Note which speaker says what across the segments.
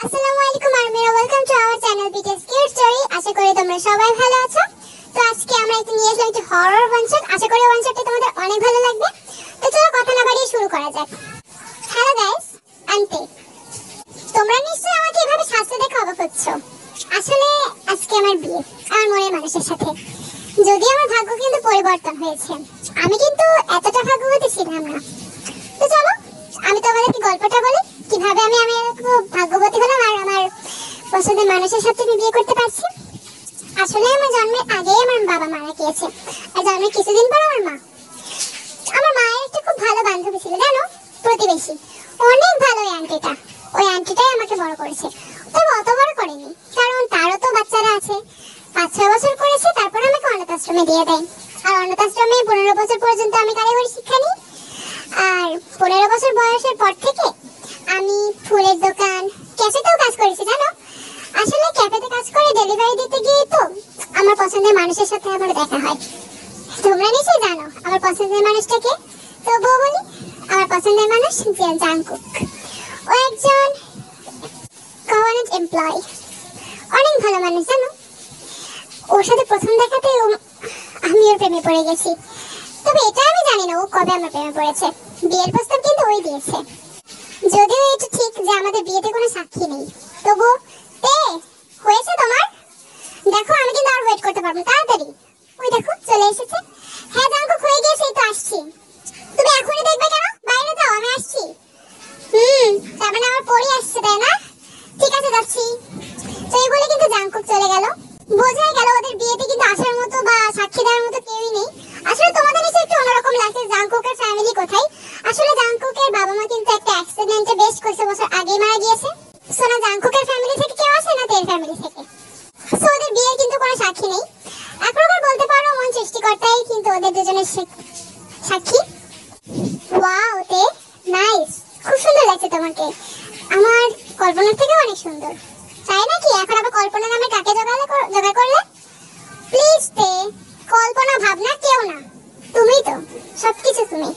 Speaker 1: আসসালামু আলাইকুম আরমিরা, welcome to our channel BTS cute story. আশা করি তোমরা সবাই ভালো আছো। তো আজকে আমরা একটা নিয়ে আসলাম একটা হরর ওয়ান শট। আশা করি ওয়ান শটটা তোমাদের অনেক ভালো লাগবে। তো চলো কথা না বাড়িয়ে শুরু করা যাক। হ্যালো গাইস, আন্টি, তোমরা নিশ্চয়ই আমাকে এভাবে সাজতে দেখে অবাক হচ্ছ। আসলে আজকে আমার বিয়ে আমার মনের মানুষের সাথে। যদি আমার ভাগ্য কিন্তু পরিবর্তন হয়েছে, আমি কিন্তু এতটা ভাগ্যবতী ছিলাম না। তো চলো আমি তোমাদেরকে গল্পটা বলি, কিভাবে আমি ভাগ্যবতী হলাম আর আমার পছন্দের মানুষের সাথে আমি বিয়ে করতে পারছি। আসলে আমার জন্মের আগেই আমার বাবা মারা গিয়েছে, আর জন্মের কিছুদিন পর আমার মায়ের একটা খুব ভালো বান্ধবী ছিল, জানো, প্রতিবেশী, অনেক ভালো। ওই আন্টিটাই আমাকে বড় করেছে। তবে অত বড় করেনি, কারণ তারও তো বাচ্চারা আছে। 5-6 বছর করেছে, তারপর আমাকে অনাথ আশ্রমে দিয়ে দেয়। আর অনাথ আশ্রমে 15 বছর পর্যন্ত আমি কারিগরি শিক্ষা নিই। আর 15 বছর বয়সের পর থেকে আমি ফুলের দোকান, ক্যাফেতেও কাজ করেছি, জানো। আসলে ক্যাফেতে কাজ করে ডেলিভারি দিতে গিয়ে তো আমার পছন্দের মানুষের সাথে আমার দেখা হয়। তোমরা নিশ্চয়ই জানো আমার পছন্দের মানুষটাকে। তবুও বলি, আমার পছন্দের মানুষ জাংকুক। ও একজন গভর্নমেন্ট এমপ্লয়ি, অনেক ভালো মানুষ, জানো। ওর সাথে প্রথম দেখাতে আমি ওর প্রেমে পড়ে গেছি। তবে এটা আমি জানি না ও কবে আমার প্রেমে পড়েছে। বিয়ের প্রস্তাব কিন্তু ওই দিয়েছে। যদিও এটা ঠিক যে আমাদের বিয়েতে কোনো সাক্ষী নেই, তবু হয়েছে তোমার। দেখো আমি কিন্তু আর ওয়েট করতে পারবো না, তাড়াতাড়ি। ওই দেখো চলে এসেছে। হ্যাঁ জাংকুক, হয়ে গেছে, এই তো আসছি। তুমি এখনই দেখবে কেন? বাইরে যাও, আমি আসছি। তার মানে আমার পরি আসছে, তাই না? ঠিক আছে, যাচ্ছি। তো এই বলে কিন্তু জাংকুক চলে গেল। বোঝাই গেল ওদের বিয়েতে কিন্তু আসার মতো বা সাক্ষী দেওয়ার মতো কেউই নেই। আসলে তোমাদের নিশ্চয়ই একটু অন্যরকম লাগছে জাংকুকের ফ্যামিলি কোথায়। আসলে জাংকুকের বাবা মা কিন্তু একটা অ্যাক্সিডেন্টে বেশ কয়েক বছর আগে মারা গিয়েছে। সোনা জাংকুকের ফ্যামিলি থেকে কেউ আসে না, তের ফ্যামিলি থেকে। সো ওদের বিয়ের কিন্তু কোনো সাক্ষী নেই। এক প্রকার বলতে পারো মন সৃষ্টিকর্তাই কিন্তু ওদের দুজনের সাক্ষী। ওয়াও, তে নাইস, খুব সুন্দর লাগছে তোমাকে। আমার কল্পনার থেকে অনেক সুন্দর। তাই নাকি? এখন আবার কল্পনা নামে কাকে জোগাড় করলে? প্লিজ তে, কল্পনা ভাবনা কেউ না, তুমি তো সবকিছু। তুমি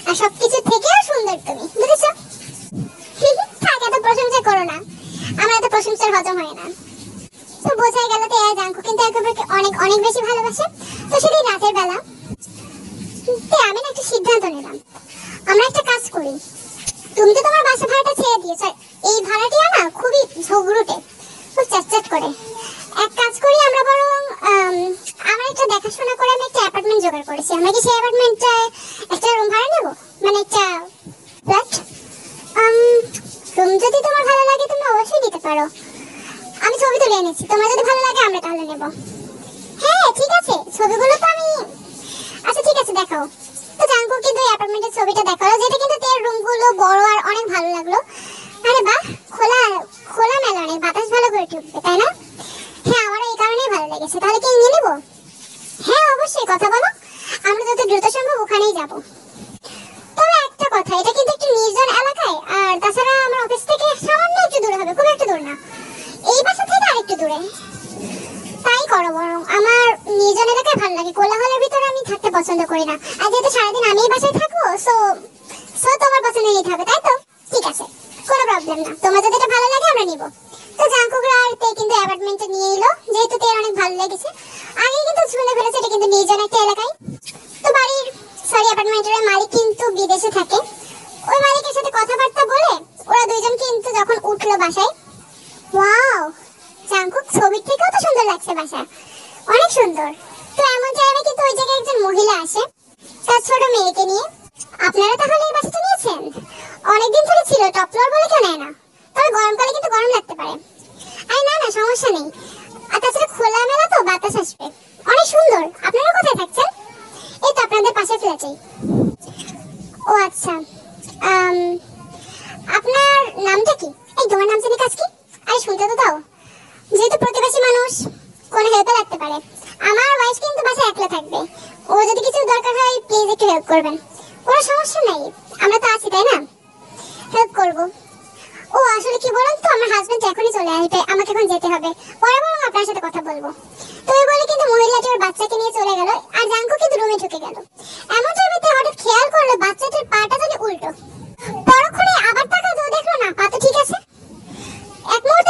Speaker 1: আর সবকিছু থেকেও সুন্দর তুমি, বুঝেছো? থাক, এত প্রশংসা করো না, আমার এত প্রশংসার হজম হয় না। তো বোঝাই গেল তে জাংকুক কিন্তু একেবারে অনেক অনেক বেশি ভালোবাসে। তো সেদিন রাতের বেলা আমি না একটা সিদ্ধান্ত নিলাম, আমরা একটা কাজ করি। তুমি তো তোমার বাসা ভাড়াটা ছেড়ে দিয়েছো, এই ভাড়াটিয়া না খুবই ঝগড়ুটে, খুব চ্যাটচ্যাট করে। এক কাজ করি, আমরা বরং আমার একটা দেখাশোনা করে আমি একটা অ্যাপার্টমেন্ট জোগাড় করেছি। আমরা কি সেই অ্যাপার্টমেন্টটায় একটা রুম ভাড়া নেব, মানে একটা ফ্ল্যাট। রুম যদি তোমার ভালো লাগে তুমি অবশ্যই নিতে পারো। আমি ছবি তুলে এনেছি, তোমার যদি ভালো লাগে আমরা তাহলে নেব। হ্যাঁ ঠিক আছে, ছবিগুলো তো আমি, আচ্ছা ঠিক আছে দেখাও। তো জাংকুক কিন্তু এই অ্যাপার্টমেন্টের ছবিটা দেখালো, যেটা কিন্তু তের রুমগুলো বড় আর অনেক ভালো লাগলো। আরে বাহ, খোলা খোলা মেলা, অনেক বাতাস ভালো করে ঢুকবে, তাই না? হ্যাঁ, আমারও এই কারণেই ভালো লেগেছে। তাহলে কি নিয়ে নেবো? হ্যাঁ অবশ্যই, কথা বলো, আমরা যত দ্রুত সম্ভব ওখানেই যাব। তবে একটা কথা, এটা কিন্তু একটু নির্জন এলাকায়, আর তাছাড়া আমার অফিস থেকে সামান্য একটু দূরে হবে, খুব একটা দূর না, এই বাসা থেকে আরেকটু দূরে। তাই করো বরং, আমার নির্জন এলাকায় ভালো লাগে, কোলাহলের ভিতরে আমি থাকতে পছন্দ করি না। আর যেহেতু সারাদিন আমি এই বাসায় থাকবো, সো তোমার পছন্দ নিতে হবে, তাই তো? ঠিক আছে, কোনো প্রবলেম না, তোমার যদি এটা ভালো লাগে আমরা নিব। তো জাংকুকরা আর তে কিন্তু অ্যাপার্টমেন্টে নিয়ে এলো, যেহেতু তের অনেক ভালো লেগেছে। আগে কিন্তু শুনে ফেলেছে এটা কিন্তু নির্জন একটা এলাকায়। তো অ্যাপার্টমেন্টের মালিক কিন্তু বিদেশে থাকে। ওই মালিকের সাথে কথাবার্তা বলে ওরা দুইজন কিন্তু যখন উঠলো বাসায়, ওয়াও, জাংকুক ছবির থেকেও তো সুন্দর লাগছে বাসা, অনেক সুন্দর। তো এমন টাইমে কিন্তু ওই জায়গায় একজন মহিলা আসে তার ছোট মেয়েকে নিয়ে। আপনারা তাহলে এই বাসাটা নিয়েছেন? অনেকদিন ধরে ছিল, টপ ফ্লোর বলে কেউ নেয় না, তবে গরমকালে কিন্তু গরম লাগতে পারে। আরে না না, সমস্যা নেই, আর তাছাড়া খোলা মেলা তো বাতাস আসবে, অনেক সুন্দর। আপনারা কোথায় থাকছেন? এই তো আপনাদের পাশের ফ্ল্যাটেই। ও আচ্ছা, আপনার নামটা কি? এই তোমার নাম জানি কাজ কি? আরে শুনতে তো দাও, যেহেতু প্রতিবেশী মানুষ, কোনো হেল্পে লাগতে পারে। আমার ওয়াইফ কিন্তু বাসায় একলা থাকবে, ও যদি কিছু দরকার হয় প্লিজ একটু হেল্প করবেন। কোনো সমস্যা নাই, আমরা তো আছি, তাই না? হেল্প করব। ও আসলে কি বলুন তো, আমার হাজবেন্ড এখনই চলে আসবে, আমাকে এখন যেতে হবে, পরে বরং আপনার সাথে কথা বলবো। তো এই বলে কিন্তু মহিলাটি ওর বাচ্চাকে নিয়ে চলে গেল, আর জাংকুক কিন্তু রুমে ঢুকে গেল। এমন টাইমে হঠাৎ খেয়াল করলো বাচ্চাটির পাটা যেন উল্টো। পরক্ষণে আবার তাকাতেও দেখলো না, পা তো ঠিক আছে। এক মুহূর্তে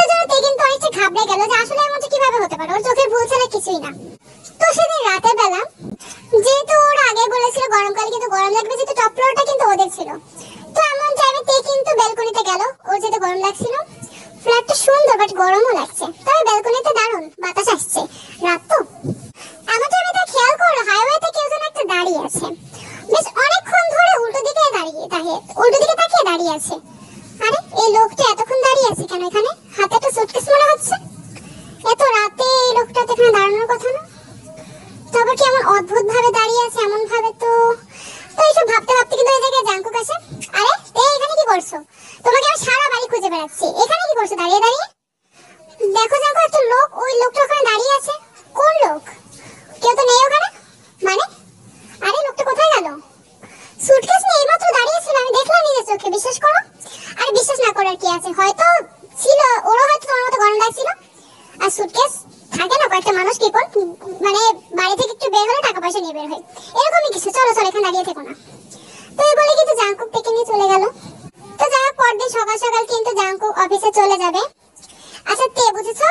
Speaker 1: কিছুই না। তো সেদিন রাতের বেলা যেহেতু ওরা আগে বলেছিল গরমকালে কিন্তু গরম লাগবে, যেহেতু টপ ফ্লোরটা কিন্তু ওদের ছিল, তো এমন টাইমে তে কিন্তু ব্যালকনিতে গেল। ওর যেতে গরম লাগছিল, ফ্ল্যাটটা সুন্দর বাট গরমও লাগছে, তবে ব্যালকনিতে দারুণ বাতাস আসছে, রাত তো। এমন টাইমে তা খেয়াল করলো হাইওয়েতে কেউ যেন একটা দাঁড়িয়ে আছে, বেশ অনেকক্ষণ ধরে উল্টো দিকে তাকিয়ে দাঁড়িয়ে আছে। আরে এই লোকটা এতক্ষণ দাঁড়িয়ে আছে কেন এখানে? হাতে একটা সুটকেস মনে হচ্ছে। এত রাতে এই লোকটা এখানে দাঁড়ানোর কথা না, তবে কি এমন অদ্ভুত ভাবে দাঁড়িয়ে আছে এমন ভাবে। তো এইসব ভাবতে ভাবতে কিন্তু এই জায়গায় জাঙ্কুক আসে। আরে এখানে কি করছো? তোমাকে আমি সারা বাড়ি খুঁজে বেড়াচ্ছি, এখানে কি করছো দাঁড়িয়ে দাঁড়িয়ে? দেখো জাঙ্কু, একটা লোক, ওই লোকটা ওখানে দাঁড়িয়ে আছে। কোন লোক? কেউ তো নেই ওখানে। মানে আরে লোকটা কোথায় গেল? সুটকেস নিয়ে এইমাত্র দাঁড়িয়ে ছিল, আমি দেখলাম নিজের চোখে, বিশ্বাস করো। আরে বিশ্বাস না করার কি আছে, হয়তো ছিল, ওরও হয়তো তোমার মতো গরম লাগছিল। আর সুটকেস থাকে না কয়েকটা মানুষ কি মানে বাড়ি থেকে একটু বের হলে টাকা পয়সা নিয়ে বের হয়, এরকমই কিছু। চলো এখানে দাঁড়িয়ে থেকো না। তো এই বলে কিন্তু জাঙ্কুক থেকে নিয়ে চলে গেল। তো যাই হোক, পরদিন সকাল সকাল কিন্তু জাঙ্কুক অফিসে চলে যাবে। আচ্ছা তে, বুঝেছো?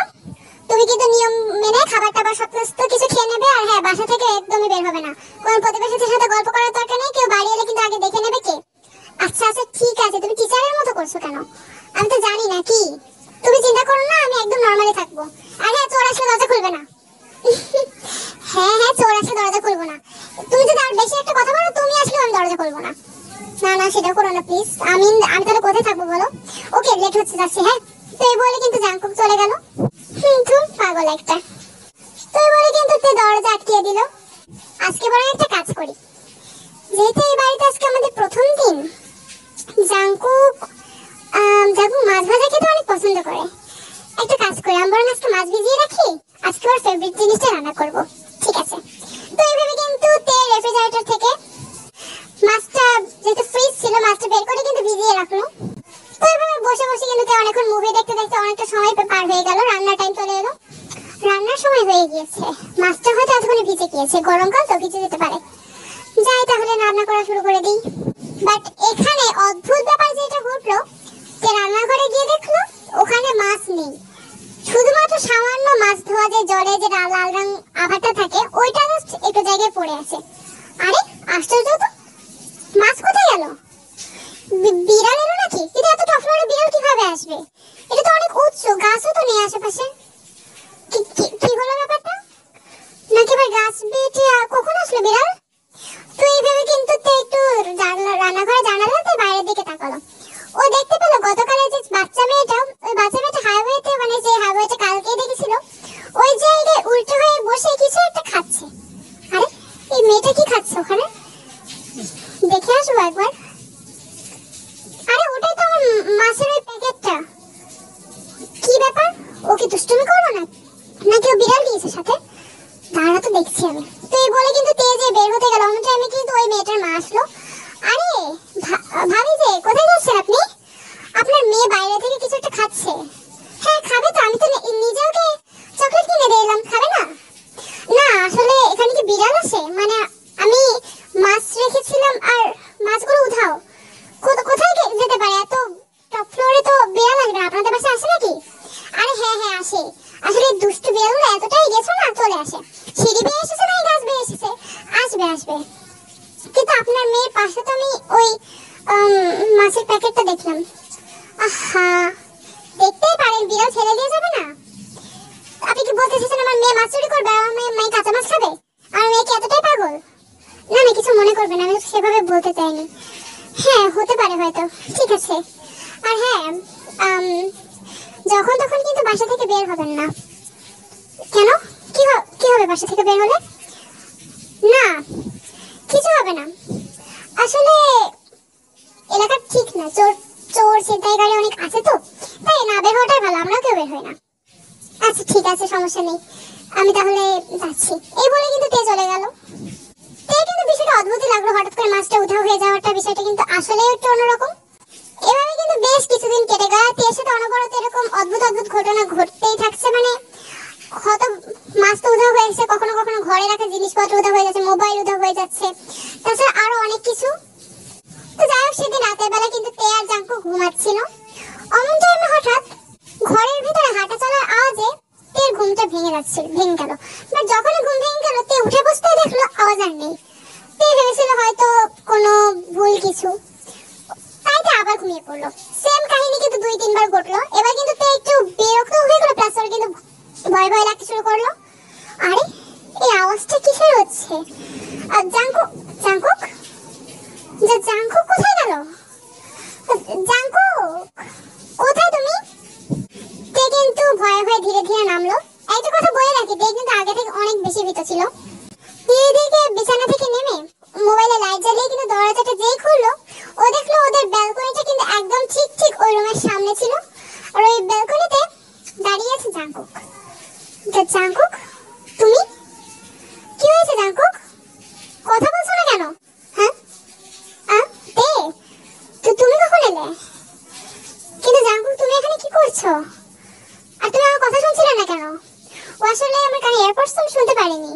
Speaker 1: তুমি কিন্তু নিয়ম মেনে খাবার টাবার সমস্ত কিছু খেয়ে নেবে। আর হ্যাঁ, বাসা থেকে একদমই বের হবে না। কোন প্রতিবেশীদের সাথে গল্প করার দরকার নেই, কেউ বাড়ি এলে কিন্তু আগে দেখে নেবে কে। আচ্ছা ঠিক আছে। তুমি টিচারের মতো করছো কেন? আমি তো জানি না কি। তুমি চিন্তা করো না, আমি একদম নরমালি থাকবো। আর হ্যাঁ, চোর আসলে দরজা খুলবে না। হ্যাঁ, চোর আসলে দরজা খুলবো না। তুমি যদি আর বেশি একটা কথা বলো, তুমি আসলে আমি দরজা খুলবো না। না সেটা করো না প্লিজ। আমি তাহলে কোথায় থাকবো বলো? ওকে, লেট হচ্ছে, যাচ্ছি। হ্যাঁ। তো এই বলে কিন্তু জাঙ্কুক চলে গেল। পাগল একটা। তো এই বলে কিন্তু তে দরজা আটকিয়ে দিল। আজকে বরং একটা কাজ করি, যেহেতু এই বাড়িতে আজকে আমাদের প্রথম দিন। জাঙ্কুক মাছ ভাজা খেতে অনেক পছন্দ করে। একটা কাজ করি, আমি বরং আজকে মাছ ভিজিয়ে রাখি, আজকে ওর ফেভারিট জিনিসটা রান্না করব। ঠিক আছে। তো এইভাবে কিন্তু তে রেফ্রিজারেটর থেকে মাছটা, যেহেতু ফ্রিজ ছিল, মাছটা বের করে কিন্তু ভিজিয়ে রাখলো। তো এইভাবে বসে বসে কিন্তু অনেকক্ষণ মুভি দেখতে দেখতে অনেকটা সময় পার হয়ে গেল। রান্নার টাইম চলে এলো, রান্নার সময় হয়ে গিয়েছে। মাছটা হয়তো এতক্ষণে ভিজে গিয়েছে, গরমকাল তো ভিজে যেতে পারে। যাই তাহলে রান্না করা শুরু করে দিই। বাট এখানে অদ্ভুত ব্যাপার যেটা ঘটলো, যে রান্নাঘরে গিয়ে দেখলো ওখানে মাছ নেই। শুধুমাত্র সামান্য মাছ ধোয়া যে জলে যে লাল রং আভাটা থাকে, ওইটা জাস্ট একটু জায়গায় পড়ে আছে। আরে আশ্চর্য তো, মাছ কোথায় গেল? বিড়াল এলো নাকি? কিন্তু এত টপ ফ্লোরে বিড়াল কিভাবে আসবে? এটা তো অনেক উঁচু, গাছও তো নেই আশেপাশে। কি হলো ব্যাপারটা? নাকি আবার গাছ বেটে কখন আসলো বিড়াল? তো এইভাবে কিন্তু একটু রান্নাঘরে জানালাতে বাইরের দিকে তাকালো। ও দেখতে পেলো গতকালের যে বাচ্চা মেয়েটা, ওই বাচ্চা মেয়েটা হাইওয়েতে, মানে যে হাইওয়েতে কালকে দেখেছিল, ওই জায়গায় উল্টো হয়ে বসে কিছু একটা খাচ্ছে। আরে এই মেয়েটা কি খাচ্ছে ওখানে? দেখে আসবো একবার। আরে ওটাই তো আমার মাছের ওই প্যাকেটটা। কি ব্যাপার? ও কি দুষ্টুমি করলো নাকি ও বিড়াল দিয়েছে সাথে? তারা তো দেখছি আমি। তো এই বলে কিন্তু তেজে বের হতে গেল, অন্য টাইমে কিন্তু ওই মেয়েটার মা আসলো। আরে ভাবি যে, কোথায় যাচ্ছেন আপনি? আপনার মেয়ে বাইরে থেকে কিছু একটা খাচ্ছে। হ্যাঁ খাবে তো, আমি তো নিজে ওকে চকলেট কিনে দিলাম, খাবে না? না আসলে এখানে কি বিড়াল আসে? মানে আমি মাছ রেখেছিলাম আর মাছগুলো উধাও। কোথায় যেতে পারে? এত টপ ফ্লোরে তো বিড়াল আসবে, আপনাদের বাসায় আসে নাকি? আরে হ্যাঁ আসে। আসলে দুষ্টু বিড়ালগুলো এতটাই গেছো না, চলে আসে। সিঁড়ি বেয়ে এসেছে না গাছ বেয়ে এসেছে, আসবে। কিন্তু আপনার মেয়ের পাশে তো আমি ওই মাছের প্যাকেটটা দেখলাম। আহা, দেখতেই পারেন, বিড়াল ছেড়ে দিয়ে যাবে না। আপনি কি বলতে চাইছেন আমার মেয়ে মাছ চুরি করবে, আমার মেয়ে কাঁচা মাছ খাবে? আমার মেয়ে কি এতটাই পাগল? না কিছু মনে করবেন, আমি সেভাবে বলতে চাইনি। হ্যাঁ হতে পারে হয়তো, ঠিক আছে। আর হ্যাঁ, যখন তখন কিন্তু বাসা থেকে বের হবেন না। কেন? কি হবে বাসা থেকে বের হলে? না কিছু হবে না। আসলে এলাকা ঠিক না, চোর ছিনতাইকারী অনেক আছে, তো তাই না বের হওয়াটাই ভালো। আমরাও কেউ বের হই না। আচ্ছা ঠিক আছে, সমস্যা নেই, আমি তাহলে যাচ্ছি। এই বলে কিন্তু তে চলে গেল। তে কিন্তু বিষয়টা অদ্ভুতই লাগলো, হঠাৎ করে মাছটা উধাও হয়ে যাওয়াটা বিষয়টা কিন্তু আসলে একটু অন্যরকম। এভাবে কিন্তু বেশ কিছুদিন কেটে গেল। তের সাথে অনবরত এরকম অদ্ভুত ঘটনা ঘটতেই থাকছে। মানে হয়তো মাছ তো উধাও হয়ে গেছে, কখনো ঘরে রাখা জিনিসপত্র উধাও হয়ে যাচ্ছে, মোবাইল উধাও হয়ে যাচ্ছে, তাছাড়া আরো অনেক কিছু। তো যাই হোক, সেদিন রাতের বেলা কিন্তু তে আর জাঙ্কুক ঘুমাচ্ছিল। অমন টাইমে হঠাৎ ঘরের ভিতরে হাঁটা চলার আওয়াজে তের ঘুমটা ভেঙে গেল। বাট সেম কাহিনী কিন্তু 2-3 বার ঘটলো। এবার কিন্তু তে একটু বিরক্ত হয়ে গেল, প্লাস ওর কিন্তু ভয় ভয় লাগতে শুরু করলো। আরে এই আওয়াজটা কিসের হচ্ছে? আর জাঙ্কুক, জাঙ্কুক, জাঙ্কুক কোথায় গেল? জাঙ্কুক কোথায় তুমি? তে কিন্তু ভয়ে ভয়ে ধীরে ধীরে নামলো। একটা কথা বলে রাখি, তে কিন্তু আগে থেকে অনেক বেশি ভীত ছিল। ধীরে ধীরে বিছানা থেকে নেমে মোবাইলে লাইট জ্বালিয়ে কিন্তু দরজাটা যেই খুললো, ও দেখলো ওদের ব্যালকনিটা কিন্তু একদম ঠিক ঠিক ওই রুমের সামনে ছিল। আর ওই ব্যালকনিতে দাঁড়িয়ে আছে জাঙ্কুক। জাঙ্কুক তুমি? কি হয়েছে জাঙ্কুক? কথা বলছো না কেন? হ্যাঁ তে তো তুমি কখন এলে? কিন্তু জাঙ্কুক তুমি এখানে কি করছো? আর তুমি আমার কথা শুনছিলে না কেন? ও আসলে আমার কানে এয়ারপডস তো শুনতে পারিনি।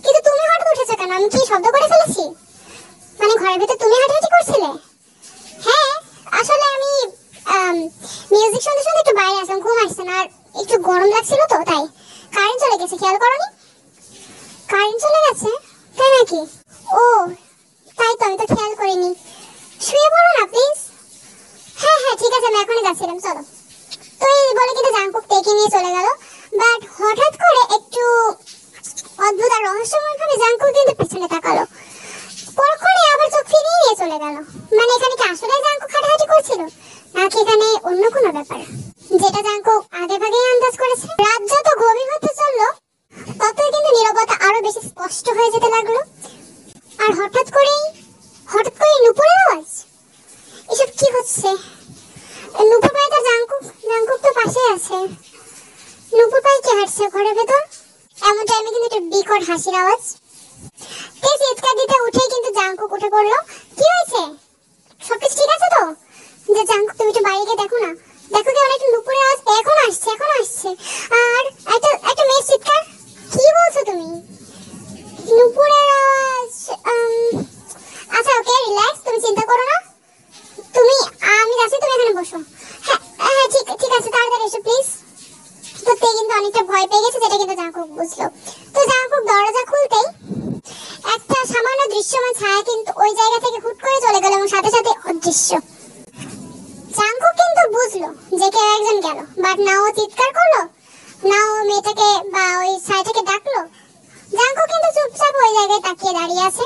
Speaker 1: কিন্তু তুমি হঠাৎ উঠেছো কেন? আমি কি শব্দ করে ফেলেছি? মানে ঘরের ভিতর তুমি হাঁটাহাঁটি করছিলে? হ্যাঁ আসলে আমি মিউজিক শুনতে শুনতে একটু বাইরে আসলাম, ঘুম আসছে না আর একটু গরম লাগছিল তো তাই। কারেন্ট চলে গেছে, খেয়াল করোনি? কারেন্ট চলে গেছে? তাই নাকি? ও তাই তো, আমি তো খেয়াল করিনি। শুয়ে পড়ো না প্লিজ। হ্যাঁ হ্যাঁ ঠিক আছে, আমি এখনই যাচ্ছিলাম, চলো। তো এই বলে কিন্তু জাঙ্কুক তেকে নিয়ে চলে গেল। বাট হঠাৎ করে একটু অদ্ভুত আর রহস্যময় ভাবে জাঙ্কুক কিন্তু পেছনে তাকালো। পরক্ষণে আবার চোখ ফিরিয়ে নিয়ে চলে গেল। মানে এখানে কি আসলে জাঙ্কুক হাঁটাহাঁটি করছিল, নাকি এখানে অন্য কোনো ব্যাপার, যেটা জাঙ্কুক আগে ভাগেই আন্দাজ করেছে? রাত যত গভীর হতে চললো, ততই কিন্তু নীরবতা আরো বেশি স্পষ্ট হয়ে যেতে লাগলো। আর হঠাৎ করেই নুপুরের আওয়াজ। এসব কি হচ্ছে? নুপুর পাই তো জাঙ্কুক তো পাশে আছে। নুপুর পাই কে হাঁটছে ঘরের ভেতর? এমন টাইমে কিন্তু একটা বিকট হাসির আওয়াজ। তে চিৎকার দিতে উঠেই কিন্তু জাঙ্কুক উঠে পড়লো। কি হয়েছে? সবকিছু ঠিক আছে তো? যে জাঙ্কুক তুমি একটু বাইরে গিয়ে দেখো না, দেখো কেমন একটা নুপুরের আওয়াজ এখন আসছে। আর একটা মেয়ের চিৎকার। কি বলছো তুমি? নুপুরের আওয়াজ? আচ্ছা ওকে রিল্যাক্স, তুমি চিন্তা করো না। আমি যাচ্ছি, তুমি এখানে বসো। হ্যাঁ হ্যাঁ ঠিক আছে, তাড়াতাড়ি এসো প্লিজ। তো তে কিন্তু অনেকটা ভয় পেয়ে গেছে, যেটা কিন্তু জাঙ্কুক বুঝলো। তো জাঙ্কুক দরজা খুলতেই একটা সামান্য দৃশ্যমান ছায়া কিন্তু ওই জায়গা থেকে হুট করে চলে গেল এবং সাথে সাথে অদৃশ্য। জাঙ্কুক কিন্তু বুঝলো যে কেউ একজন গেল, বাট না ও চিৎকার করলো, না ও মেয়েটাকে বা ওই ছায়াটাকে ডাকলো। জাঙ্কুক কিন্তু চুপচাপ ওই জায়গায় তাকিয়ে দাঁড়িয়ে আছে।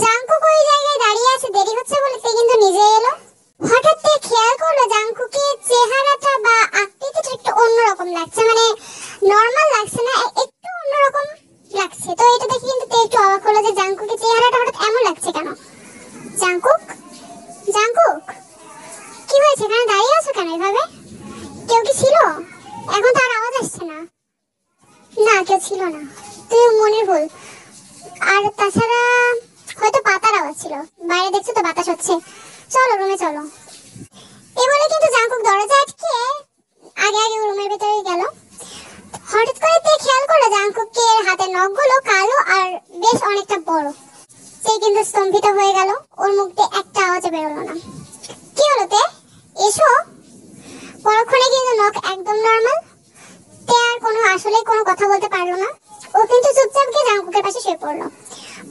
Speaker 1: জাঙ্কুক ওই জায়গায় দাঁড়িয়ে আছে, দেরি হচ্ছে বলে সে কিন্তু নিজে এলো। হঠাৎ খেয়াল করলো জাঙ্কুকের চেহারাটা বা আকৃতিটা একটু অন্যরকম লাগছে, মানে নর্মাল লাগছে না, একটু অন্যরকম লাগছে। তো এটা দেখে কিন্তু একটু অবাক হলো যে জাঙ্কুকের চেহারাটা হঠাৎ এমন লাগছে কেন। জাঙ্কুক কি হয়েছে? এখানে দাঁড়িয়ে আছো কেন এভাবে? কেউ কি ছিল? এখন তো আর আওয়াজ আসছে না। না কেউ ছিল না, তুই মনের ভুল। আর তাছাড়া হয়তো পাতার আওয়াজ ছিল, বাইরে দেখছো তো বাতাস হচ্ছে। চলো রুমে চলো। এ বলে কিন্তু জাঙ্কুক দরজা আটকে আগে রুমের ভেতরে গেল। হঠাৎ করে তে খেয়াল করলো জাঙ্কুকের হাতের নখগুলো কালো আর বেশ অনেকটা বড়। সে কিন্তু স্তম্ভিত হয়ে গেল, ওর মুখ দিয়ে একটা আওয়াজ বেরোলো না। কি হলো তে? এসো। পরক্ষণে কিন্তু নখ একদম নরমাল। তে আর আসলে কোনো কথা বলতে পারলো না। ও কিন্তু চুপচাপ গিয়ে জাঙ্কুকের পাশে শুয়ে পড়লো।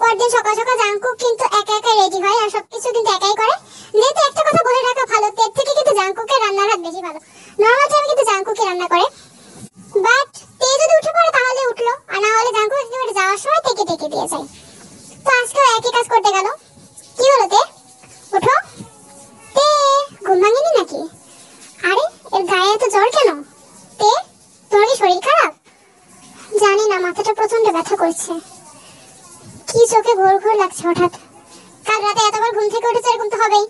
Speaker 1: পরদিন সকাল সকাল জাঙ্কুক কিন্তু একা রেডি হয় আর সবকিছু কিন্তু একাই করে। যেহেতু একটা কথা বলে রাখা ভালো, তের থেকে কিন্তু জাঙ্কুকের রান্নার হাত বেশি ভালো। নরমাল টাইমে কিন্তু জাঙ্কুকই রান্না করে, বাট তে যদি উঠে পড়ে তাহলে উঠলো, আর না হলে জাঙ্কুক একেবারে যাওয়ার সময় থেকে দিয়ে যায়। তো আজকেও একই কাজ করতে গেল। কি হলো তে? উঠো। তে ঘুম ভাঙেনি নাকি? আরে এর গায়ে এত জ্বর কেন? তে তোমার কি শরীর খারাপ? জানি না, মাথাটা প্রচন্ড ব্যথা করছে। কি চোখে ঘোর লাগছে হঠাৎ? কাল রাতে এতবার ঘুম থেকে উঠেছে, এরকম তো হবেই।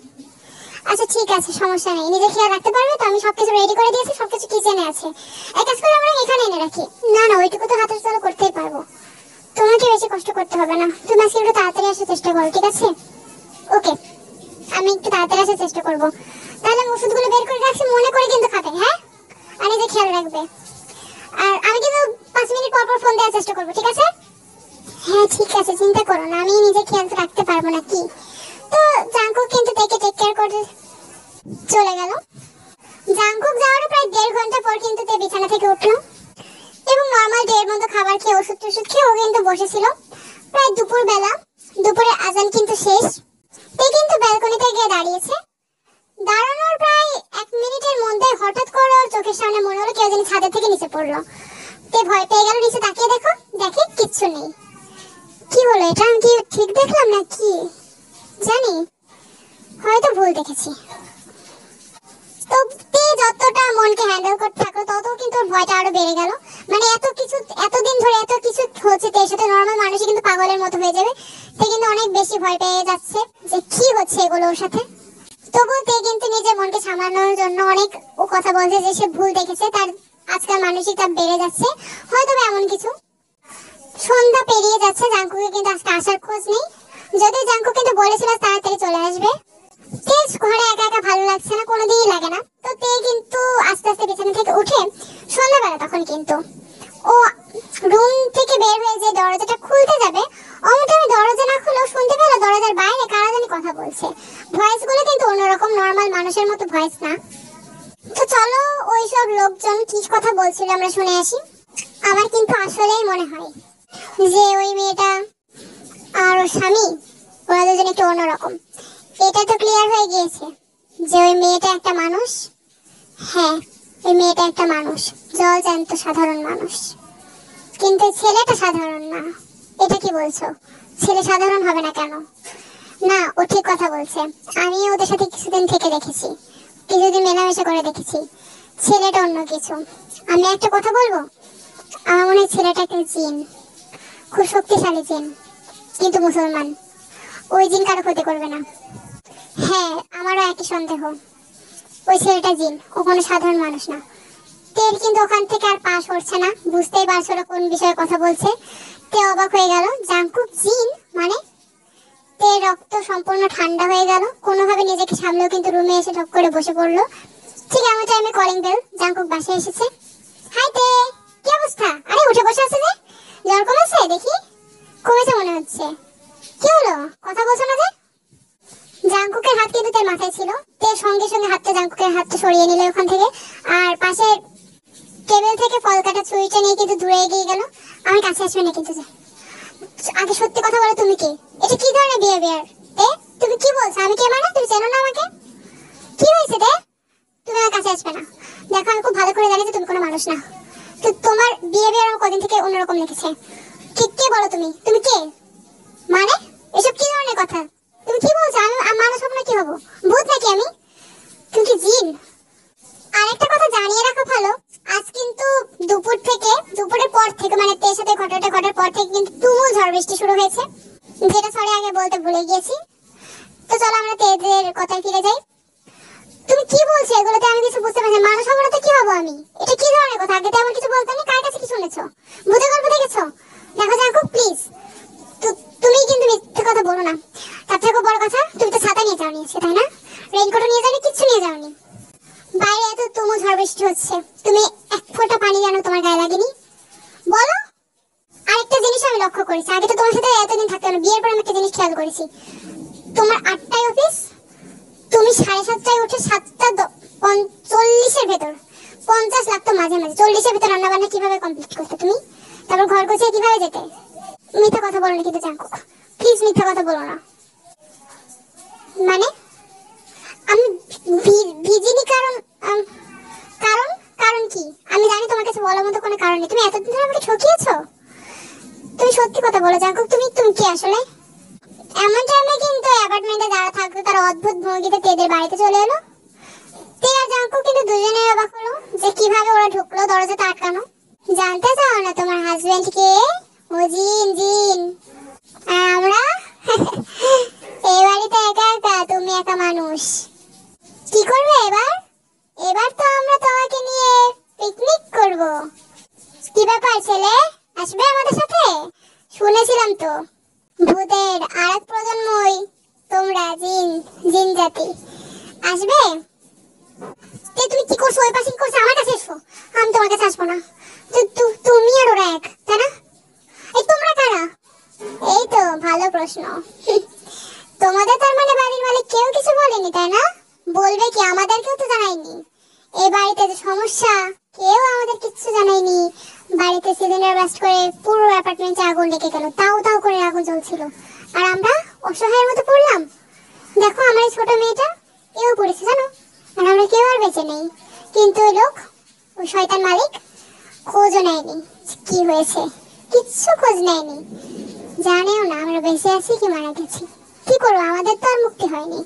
Speaker 1: আচ্ছা ঠিক আছে, সমস্যা নেই, নিজে খেয়াল রাখতে পারবে তো? আমি সবকিছু রেডি করে দিয়েছি, সবকিছু কিচেনে আছে। এক কাজ করে আমরা এখানে এনে রাখি। না ওইটুকু তো হাতের চলো করতেই পারবো, তোমাকে বেশি কষ্ট করতে হবে না। তুমি আজকে একটু তাড়াতাড়ি আসার চেষ্টা করো, ঠিক আছে? ওকে, আমি একটু তাড়াতাড়ি আসার চেষ্টা করবো। তাহলে ওষুধগুলো বের করে রাখছি, মনে করে কিন্তু খাবে, হ্যাঁ? আর নিজে খেয়াল রাখবে। আর আমি কিন্তু 5 মিনিট পর ফোন দেওয়ার চেষ্টা করবো, ঠিক আছে? হ্যাঁ ঠিক আছে, চিন্তা করো না, আমি নিজে খেয়াল রাখতে পারবো না কি। তো জাঙ্কুক কিন্তু টেক কেয়ার করে চলে গেল। জাঙ্কুক যাওয়ার প্রায় 1.5 ঘন্টা পর কিন্তু তে বিছানা থেকে উঠলো এবং নরমাল ডে এর মতো খাবার খেয়ে ওষুধ খেয়ে ও কিন্তু বসেছিল। প্রায় দুপুর বেলা, দুপুরের আজান কিন্তু শেষ। তে কিন্তু ব্যালকনিতে গিয়ে দাঁড়িয়েছে। দাঁড়ানোর প্রায় চোখের সামনে মনে হলো কেউ যেন ছাদের থেকে নিচে পড়লো। তে ভয় পেয়ে গেল, নিচে তাকিয়ে দেখে কিচ্ছু নেই। কি হলো, এটা আমি কি ঠিক দেখলাম না কি জানি, হয়তো ভুল দেখেছি। তো তে যতটা মনকে হ্যান্ডেল করতে থাকলো তত কিন্তু ওর ভয়টা আরো বেড়ে গেল। মানে এতদিন ধরে এত কিছু হচ্ছে, তের সাথে নর্মাল মানুষই কিন্তু পাগলের মতো হয়ে যাবে। তে কিন্তু অনেক বেশি ভয় পেয়ে যাচ্ছে যে কি হচ্ছে এগুলো ওর সাথে। তবুও তে কিন্তু নিজের মনকে সামলানোর জন্য অনেক ও কথা বলছে যে সে ভুল দেখেছে, তার আজকাল মানসিক চাপ বেড়ে যাচ্ছে, হয়তো এমন কিছু। সন্ধ্যা পেরিয়ে যাচ্ছে, জাঙ্কুকে কিন্তু আজকে আসার খোঁজ নেই। যদি জাঙ্কু কিন্তু বলেছিল তাড়াতাড়ি চলে আসবে। তেজ ঘরে একা একা ভালো লাগছে না, কোনোদিনই লাগে না। তো তে কিন্তু আস্তে আস্তে বিছানা থেকে উঠে সন্ধ্যাবেলা তখন কিন্তু ও রুম থেকে বের হয়ে যে দরজাটা খুলতে যাবে, অমন আমি দরজা না খুলেও শুনতে পেল দরজার বাইরে কারা জানি কথা বলছে। ভয়েস গুলো কিন্তু অন্যরকম, নর্মাল মানুষের মতো ভয়েস না। তো চলো ওইসব লোকজন কি কথা বলছিল আমরা শুনে আসি। আমার কিন্তু আসলেই মনে হয় যে ওই মেয়েটা আর ওর স্বামী ওরা দুজন একটু অন্যরকম। এটা তো ক্লিয়ার হয়ে গিয়েছে যে ওই মেয়েটা একটা মানুষ। হ্যাঁ, ওই মেয়েটা একটা মানুষ, জলজ্যান্ত সাধারণ মানুষ। কিন্তু ছেলেটা সাধারণ না। এটা কি বলছো? ছেলে সাধারণ হবে না কেন? না, ও ঠিক কথা বলছে। আমি ওদের সাথে কিছুদিন থেকে দেখেছি, কিছুদিন মেলামেশা করে দেখেছি। ছেলেটা অন্য কিছু। আমি একটা কথা বলবো, আমার মনে হয় ছেলেটা একটা জিন, খুব শক্তিশালী জিন, কিন্তু মুসলমান। ওই জিন কারো ক্ষতি করবে না। হ্যাঁ, আমারও একই সন্দেহ। ওই ছেলেটা জিন, ও কোনো সাধারণ মানুষ না। তের কিন্তু ওখান থেকে আর পা সরছে না, বুঝতেই পারছো না কোন বিষয়ে কথা বলছে। তে অবাক হয়ে গেল, জাঙ্কুক জিন মানে? তের রক্ত সম্পূর্ণ ঠান্ডা হয়ে গেল, কোনোভাবে নিজেকে সামলেও কিন্তু রুমে এসে ঢক করে বসে পড়লো। ঠিক এমন টাইমে কলিং বেল, জাঙ্কুক বাসায় এসেছে। হাই তে, কি অবস্থা? আরে উঠে বসে আছে যে, জ্বর কমেছে দেখি? কমেছে মনে হচ্ছে। কি হলো, কথা বলছো না যে? জাঙ্কুকের হাত কিন্তু তার মাথায় ছিল। তে সঙ্গে সঙ্গে জাঙ্কুকের হাতটা সরিয়ে নিল ওখান থেকে, আর পাশে টেবিল থেকে ফল কাটা ছুরিটা নিয়ে কিন্তু দূরে এগিয়ে গেল। আমার কাছে আসবে না কিন্তু। আগে সত্যি কথা বলো, তুমি কে? এটা কি ধরনের বিহেভিয়ার? তুমি কি বলছো? আমি কে মানে? তুমি চেনো না আমাকে? কি হয়েছে তে? তুমি আমার কাছে আসবে না। দেখো আমি খুব ভালো করে জানি যে তুমি কোনো মানুষ না। তো তোমার বিহেভিয়ার আমার কদিন থেকে অন্যরকম লেগেছে। কে বলো তুমি? তুমি কে মানে? এসব কি ধরনের কথা? তুমি কি বলছো? আমি মানুষ হব না কি হবো? ভূত নাকি আমি? তুমি কি জিন? আরেকটা কথা জানিয়ে রাখা ভালো, আজ কিন্তু দুপুরের পর থেকে মানে তের সাথে ঘটনাটা ঘটার পর থেকে কিন্তু তুমুল ঝড় বৃষ্টি শুরু হয়েছে, যেটা সরি আগে বলতে ভুলে গিয়েছি। তো চলো আমরা তেদের কথায় ফিরে যাই। তুমি কি বলছো এগুলোতে? আমি কিছু বুঝতে পারছি না। মানুষ হবো না তো কি হবো আমি? এটা কি ধরনের কথা? আগে তো এমন কিছু বলতে, কার কাছে কি শুনেছো? ভূতের গল্প দেখেছো? দেখো জাঙ্কুক প্লিজ, তুমি কিন্তু মিথ্যে কথা বলো না। তার থেকে বড় কথা, তুমি তো ছাতা নিয়ে যাওনি আজকে, তাই না? রেইনকোট নিয়ে যাওনি, কিচ্ছু নিয়ে যাওনি। বাইরে এত তুমুল ঝড় বৃষ্টি হচ্ছে, তুমি এক ফোঁটা পানি যেন তোমার গায়ে লাগেনি? বলো। আরেকটা জিনিস আমি লক্ষ্য করেছি, আগে তো তোমার সাথে এতদিন থাকতে না, বিয়ের পর আমি একটা জিনিস খেয়াল করেছি। তোমার 8টায় অফিস, তুমি 7:30টায় উঠে 7:40-এর ভেতর 50 লাগতো মাঝে মাঝে, 40-এর ভেতর রান্না বান্না কিভাবে কমপ্লিট করতে তুমি? তারপর ঘর গোছিয়ে কিভাবে যেতে? মিথ্যা কথা বলো না কিন্তু জাঙ্কুক, প্লিজ মিথ্যা কথা বলো না। মানে আমি ভিজিনি কারণ কারণ কারণ কি? আমি জানি তোমার কাছে বলার মতো কোনো কারণ নেই। তুমি এতদিন ধরে আমাকে ঠকিয়েছো। তুমি সত্যি কথা বলো জাঙ্কুক, তুমি কি আসলে? এমন টাইমে কিন্তু অ্যাপার্টমেন্টে যারা থাকতো তারা অদ্ভুত ভঙ্গিতে তেদের বাড়িতে চলে এলো। তে আর জাঙ্কুক কিন্তু দুজনেই অবাক হলো যে কিভাবে ওরা ঢুকলো, দরজাটা আটকানো। জানতে চাও না তোমার হাজবেন্ড কে? ও জিন। আর আমরা এই বাড়িতে একা একা, তুমি একা মানুষ। কি করবে এবার? এবার তো আমরা তোমাকে নিয়ে পিকনিক করব। কি ব্যাপার ছেলে, আসবে আমাদের সাথে? শুনেছিলাম তো ভূতের আরেক প্রজন্মই তোমরা, জিন জাতি। আসবে? তুমি কি করছো? ওই পাশে কি করছো? আমার কাছে এসো। আমি তোমার কাছে আসবো না। তুমি আর ওরা এক, তাই না? এই তোমরা কারা? এই তো ভালো প্রশ্ন। তোমাদের তার মানে বাড়ির মালিক কেউ কিছু বলেনি, তাই না? বলবে কি, আমাদেরকেও তো জানায়নি। এই বাড়িতে যে সমস্যা, কেউ আমাদের কিচ্ছু জানায়নি। বাড়িতে সিলিন্ডার ব্লাস্ট করে পুরো অ্যাপার্টমেন্টে আগুন লেগে গেল, তাও করে আগুন জ্বলছিল, আর আমরা অসহায়ের মতো পড়লাম। দেখো আমার এই ছোট মেয়েটা, এও পড়েছে জানো, আর আমরা কেউ আর বেঁচে নেই। কিন্তু ওই লোক ওই শয়তান মালিক খোঁজও নেয়নি কি হয়েছে, কিচ্ছু খোঁজ নেয়নি, জানেও না আমরা বেঁচে আছি কি মারা গেছি। কি করবো, আমাদের তো আর মুক্তি হয়নি,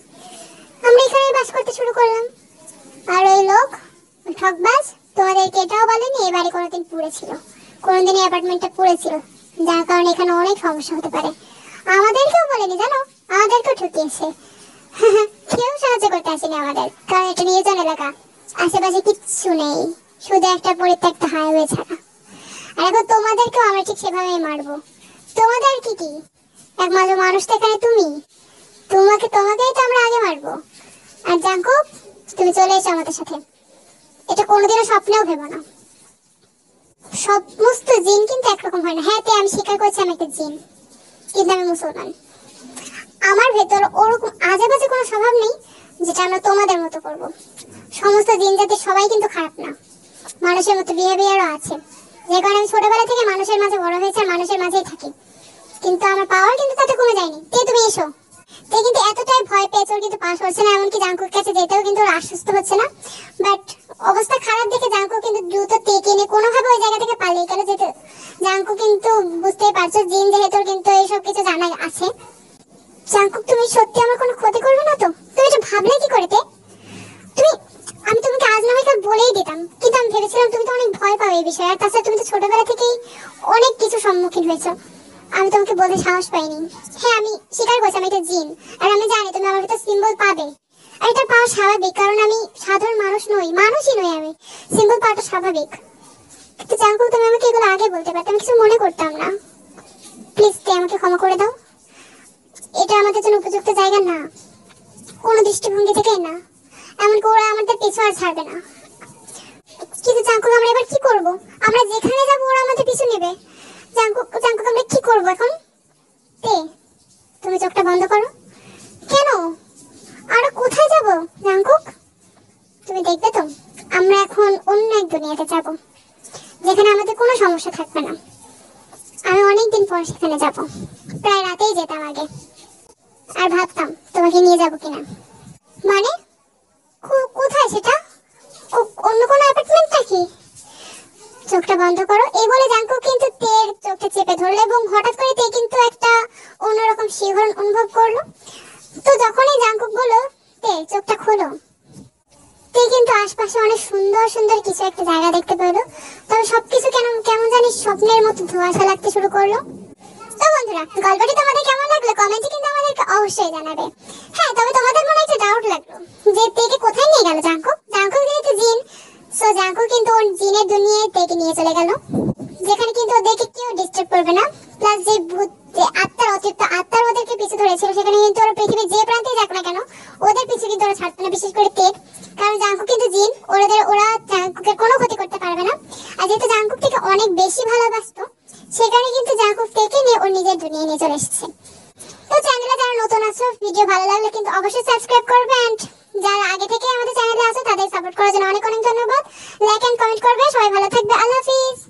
Speaker 1: আমরা এখানে বাস করতে শুরু করলাম। আর ওই লোক ঠকবাজ তোমাদেরকে এটাও বলেনি এই বাড়ি কোনোদিন পুড়েছিল, কোনোদিন এই অ্যাপার্টমেন্টটা পুড়েছিল, যার কারণে এখানে অনেক সমস্যা হতে পারে। আমাদেরকেও বলেনি জানো, আমাদেরকেও ঠকিয়েছে। কেউ সাহায্য করতে আসেনি আমাদের, কারণ এটা নির্জন এলাকা, আশেপাশে কিচ্ছু নেই, শুধু একটা পরিত্যক্ত হাইওয়ে ছাড়া। আর এখন তোমাদেরকেও আমরা ঠিক সেভাবেই মারবো। তোমাদের কি একমাত্র মানুষ তো এখানে তুমি, তোমাকেই তো আমরা আগে মারবো। আর জাঙ্কুক, তুমি চলে এসো আমাদের সাথে, এটা কোনোদিনও স্বপ্নেও ভেবো না। সমস্ত জিন কিন্তু একরকম হয় না। হ্যাঁ, আমি স্বীকার করছি আমি একটা জিন, কিন্তু আমি মুসলমান। আমার ভেতর ওরকম আজে বাজে কোনো স্বভাব নেই যেটা আমরা তোমাদের মতো করব। সমস্ত জিন জাতির সবাই কিন্তু খারাপ না, মানুষের মতো বিহেভিয়ারও আছে, যে কারণে আমি ছোটবেলা থেকে মানুষের মাঝে বড় হয়েছে আর মানুষের মাঝেই থাকি, কিন্তু আমার পাওয়ার কিন্তু তাতে কমে যায়নি। তুমি এসো। কিন্তু এতটাই ভয় পেয়েছে, ওর কিন্তু পাস হচ্ছে না, এমনকি জাঙ্কুকের কাছে যেতেও কিন্তু ওর আশ্বস্ত হচ্ছে না। বাট অবস্থা খারাপ দেখে জাঙ্কুক কিন্তু দ্রুত টেকে নিয়ে কোনোভাবে ওই জায়গা থেকে পালিয়ে গেল। যেতে জাঙ্কুক কিন্তু বুঝতেই পারছো, জিন যেহেতু কিন্তু এইসব কিছু জানা আছে। জাঙ্কুক, তুমি সত্যি আমার কোনো ক্ষতি করবে না তো? তুমি এটা ভাবলে কি করে? আমি তোমাকে আজ না হয় কাল বলেই দিতাম, কিন্তু আমি ভেবেছিলাম তুমি তো অনেক ভয় পাবে এই বিষয়ে, আর তাছাড়া তুমি তো ছোটবেলা থেকেই অনেক কিছু সম্মুখীন হয়েছো, আমি তোমাকে বলতে সাহস পাইনি। হ্যাঁ, আমি স্বীকার করছি আমি একটা জিন, আর আমি জানি তুমি আমার ভিতর সিম্বল পাবে, আর এটা পাওয়া স্বাভাবিক, কারণ আমি সাধারণ মানুষই নই, আমি সিম্বল পাওয়াটা স্বাভাবিক। কিন্তু জাঙ্কুক, তুমি আমাকে এগুলো আগে বলতে পারতে, আমি কিছু মনে করতাম না। প্লিজ আমাকে ক্ষমা করে দাও, এটা আমাদের জন্য উপযুক্ত জায়গা না, কোনো দৃষ্টিভঙ্গি থেকেই না, এমনকি ওরা আমাদের পিছু আর ছাড়বে না। কিন্তু জাঙ্কুক, আমরা এবার কি করব? আমরা যেখানে যাবো ওরা আমাদের পিছু নেবে। জাঙ্কুক, আমরা কি করব এখন? তুমি চোখটা বন্ধ করো। কেন? আর কোথায় যাব জাঙ্কুক? তুমি দেখবে তো, আমরা এখন অন্য এক দুনিয়াতে যাব, যেখানে আমাদের কোনো সমস্যা থাকবে না। আমি অনেকদিন পর সেখানে যাব, প্রায় রাতেই যেতাম আগে, আর ভাবতাম তোমাকে নিয়ে যাব কিনা। মানে কোথায় সেটা? অন্য কোনো অ্যাপার্টমেন্ট নাকি? চোখটা বন্ধ করো। এই বলে জাঙ্কুক কিন্তু তের চোখটা চেপে ধরলো, এবং হঠাৎ করে তে কিন্তু একটা অন্যরকম শিহরণ অনুভব করলো। তো যখনই জাঙ্কুক বলল তে চোখটা খোলো, তে কিন্তু আশপাশে অনেক সুন্দর সুন্দর কিছু একটা জায়গা দেখতে পেলো। তবে সবকিছু কেমন জানি স্বপ্নের মতো ধোঁয়াশা লাগতে শুরু করলো। তো বন্ধুরা, গল্পটি তোমাদের কেমন লাগলো কমেন্টে কিন্তু আমাদেরকে অবশ্যই জানাবে। হ্যাঁ, তবে তোমাদের মনে একটা ডাউট লাগলো যে তেকে কোথায় নিয়ে গেল জাঙ্কুক। জাঙ্কুক যেহেতু জিন, সো জাঙ্কুক কিন্তু ওর জিনের দুনিয়ায় তেকে নিয়ে চলে গেল, যেখানে কিন্তু ওদেরকে কেউ ডিস্টার্ব করবে না। প্লাস যে ভূত, যে অতিরিক্ত আত্মার ওদেরকে পিছু ধরেছিল, সেখানে কিন্তু ওরা পৃথিবীর যে প্রান্তে যাক না কেন ওদের পিছু কিন্তু ওরা ছাড়বে না, বিশেষ করে তেক, কারণ জাঙ্কুক কিন্তু জিন, ওরা জাঙ্কুকের কোনো ক্ষতি করতে পারবে না। আর যেহেতু জাঙ্কুক থেকে অনেক বেশি ভালোবাসতো, সেখানে কিন্তু জাঙ্কুক থেকে নিয়ে ওর নিজের দুনিয়ায় নিয়ে চলে এসেছে। তো চ্যানেলে যারা নতুন আছো, ভিডিও ভালো লাগলে কিন্তু অবশ্যই সাবস্ক্রাইব করবে, এন্ড যারা আগে থেকে আমাদের চ্যানেলে আছো তাদের সাপোর্ট করার জন্য অনেক অনেক ধন্যবাদ। লাইক এন্ড কমেন্ট করবে। সবাই ভালো থাকবে, আল্লাহ হাফিজ।